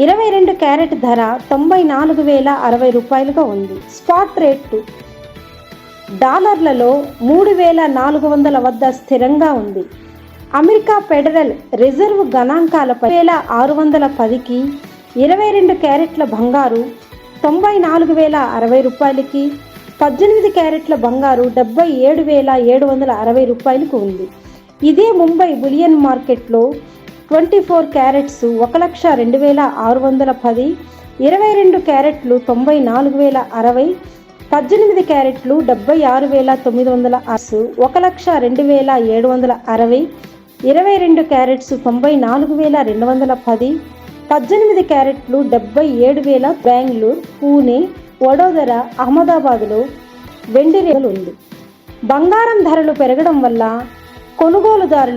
22 carrot ధర 94,060 రూపాయలుగా ఉంది. స్పాట్ రేటు డాలర్లలో 3,400 వద్ద స్థిరంగా ఉంది. అమెరికా ఫెడరల్ రిజర్వ్ గణాంకాలపై 610కి 22 క్యారెట్ల బంగారు 94,060 రూపాయలకి, 18 క్యారెట్ల బంగారు 77,760 రూపాయలకు ఉంది. ఇదే ముంబై బులియన్ మార్కెట్లో 24 క్యారెట్స్ 1,02,610, 22 క్యారెట్లు 94,060, 18 క్యారెట్లు 76,900, 1,02,760, 22 క్యారెట్స్ 94,210, 18 క్యారెట్లు 77,000. బెంగళూరు, పూణే, వడోదర, అహ్మదాబాద్లో వెండి రేటు ఉంది. బంగారం ధరలు పెరగడం వల్ల కొనుగోలుదారులు